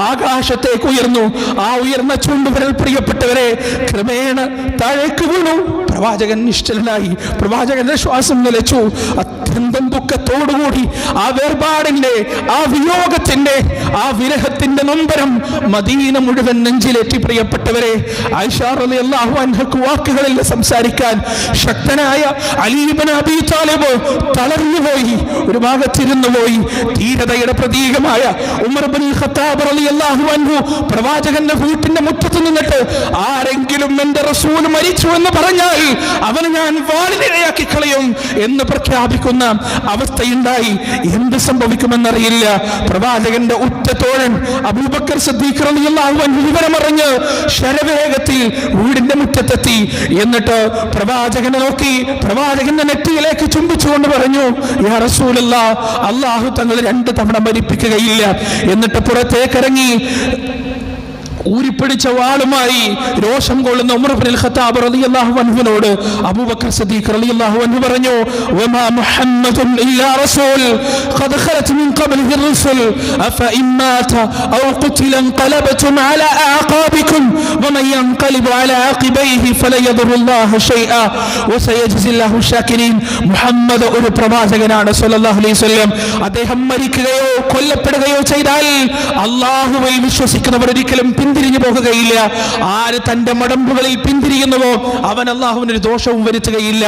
ആകാശത്തേക്ക് ഉയർന്നു. ആ ഉയർന്ന ചൂണ്ടുവിരൽ പ്രിയപ്പെട്ടവരെ ക്രമേണ താഴേക്ക് വീണു. പ്രവാചകൻ നിശ്ചലനായി, പ്രവാചകന്റെ ശ്വാസം നിലച്ചു. അത്യന്തം ദുഃഖത്തോടുകൂടി ആ വേർപാടിന്റെ, ആ വിയോഗത്തിന്റെ, ആ വിരഹത്തിന്റെ നൊമ്പരം മദീന മുഴുവൻ നെഞ്ചിലേറ്റി. പ്രിയപ്പെട്ടവരെ, ആയിഷ റളിയല്ലാഹു അൻഹക്ക് വാക്കുകളിൽ സംസാരിക്കാൻ ശക്തനായ അലി ഇബ്നു അബീ താലിബ് തളർന്നുപോയി, ഒരു ഭാഗത്തിരുന്നു പോയി. ധീരതയുടെ പ്രതീകമായ ഉമർ ഇബ്നുൽ ഖത്താബ് റളിയല്ലാഹു അൻഹു പ്രവാചകന്റെ വീട്ടിന്റെ മുറ്റത്ത് നിന്നിട്ട് ആരെങ്കിലും എന്റെ റസൂൽ മരിച്ചു എന്ന് പറഞ്ഞാൽ അവനെ ഞാൻ വാളിനിരയാക്കി കളയും എന്ന് പ്രഖ്യാപിക്കുന്ന അവസ്ഥയുണ്ടായി. എന്ത് സംഭവിക്കുമെന്നറിയില്ല. പ്രവാചകന്റെ ഉറ്റത്തോഴൻ അബൂബക്കർ സിദ്ദീഖ് റളിയല്ലാഹു അൻഹു വിവരമറിഞ്ഞ് ശരവേഗത്തിൽ വീടിന്റെ മുറ്റത്തെത്തി. എന്നിട്ട് പ്രവാചകനെ നോക്കി പ്രവാചകന്റെ നെറ്റിയിലേക്ക് ചുംബിച്ചുകൊണ്ട് പറഞ്ഞു, യാ റസൂലല്ലാഹ്, അല്ലാഹു തങ്ങൾ 2 തവണ മരിപ്പിക്കുകയില്ല. എന്നിട്ട് പുറത്തേക്കിറങ്ങി ഊരിപ്പിടിച്ച വാളുമായി രോഷം കൊള്ളുന്ന ഉമർ ഇബ്നുൽ ഖത്താബ് റളിയല്ലാഹു അൻഹുവിനോട് അബൂബക്കർ സിദ്ദീഖ് റളിയല്ലാഹു അൻഹു പറഞ്ഞു, വമാ മുഹമ്മദുൻ ഇല്ലാ റസൂൽ ഖദ് ഖലത് മിൻ ഖബ്ലിഹി الرسل أفإن مات أو قتل انقلبتم على أعقابكم ومن ينقلب على عقبيه فلن يضر الله شيئا وسيجزي الله الشاكرين. മുഹമ്മദ് ഒരു പ്രവാചകനാണ് സല്ലല്ലാഹു അലൈഹി വസല്ലം. അദ്ദേഹം മരിക്കുകയോ കൊല്ലപ്പെടുകയോ ചെയ്താൽ അല്ലാഹുവിൽ വിശ്വസിക്കുന്നവർ ഒരിക്കലും പിന്തിരിഞ്ഞു പോകുകയില്ല. ആര് തന്റെ മടമ്പുകളിൽ പിന്തിരിയുന്നുവോ അവൻ അല്ലാഹുവിന് ഒരു ദോഷവും വരുത്തുകയില്ല.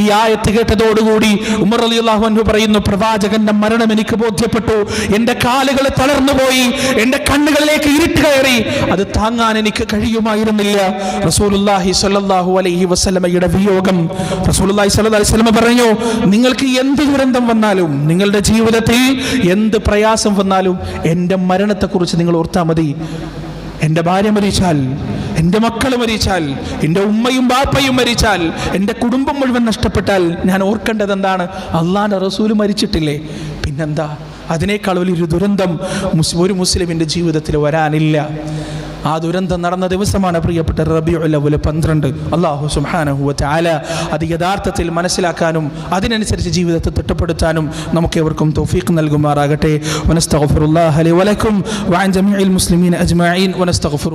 ഈ ആയത്ത് കേട്ടതോടുകൂടി ഉമർ റളിയല്ലാഹു അൻഹു പറയുന്നു, പ്രവാചകന്റെ മരണം എനിക്ക് ബോധ്യപ്പെട്ടു. എന്റെ കാലുകൾ തളർന്നുപോയി, എന്റെ കണ്ണുകളിലേക്ക് ഇരുട്ട് കയറി. അത് താങ്ങാൻ എനിക്ക് കഴിയുമായിരുന്നില്ല. റസൂലുള്ളാഹി സ്വല്ലല്ലാഹു അലൈഹി വസല്ലമയുടെ വിയോഗം. റസൂലുള്ളാഹി സ്വല്ലല്ലാഹു അലൈഹി വസല്ലമ പറഞ്ഞു, നിങ്ങൾക്ക് എന്ത് ദുരന്തം വന്നാലും, നിങ്ങളുടെ ജീവിതത്തിൽ എന്ത് പ്രയാസം വന്നാലും എൻ്റെ മരണത്തെക്കുറിച്ച് നിങ്ങൾ ഓർത്താൽ മതി. എൻ്റെ ഭാര്യ മരിച്ചാൽ, എൻ്റെ മക്കൾ മരിച്ചാൽ, എൻ്റെ ഉമ്മയും ബാപ്പയും മരിച്ചാൽ, എൻ്റെ കുടുംബം മുഴുവൻ നഷ്ടപ്പെട്ടാൽ ഞാൻ ഓർക്കേണ്ടത് എന്താണ്? അള്ളാഹുവിൻ്റെ റസൂല് മരിച്ചിട്ടില്ലേ? പിന്നെന്താ? അതിനേക്കാൾ വലിയൊരു ദുരന്തം ഒരു മുസ്ലിമിൻ്റെ ജീവിതത്തിൽ വരാനില്ല. ആ ദുരന്തം നടന്ന ദിവസമാണ് പ്രിയപ്പെട്ട റബീഉൽ അവ്വൽ 12. അല്ലാഹു സുബ്ഹാനഹു വ തആല അത് യഥാർത്ഥത്തിൽ മനസ്സിലാക്കാനും അതിനനുസരിച്ച് ജീവിതത്തെ തിട്ടപ്പെടുത്താനും നമുക്കേവർക്കും തൗഫീഖ് നൽകുമാറാകട്ടെ. വനസ്തഗ്ഫിറുല്ലാഹ ലി വലക്കും വഅൻ ജമീഇൽ മുസ്ലിമീന അജ്മഈൻ വനസ്തഗ്ഫിറു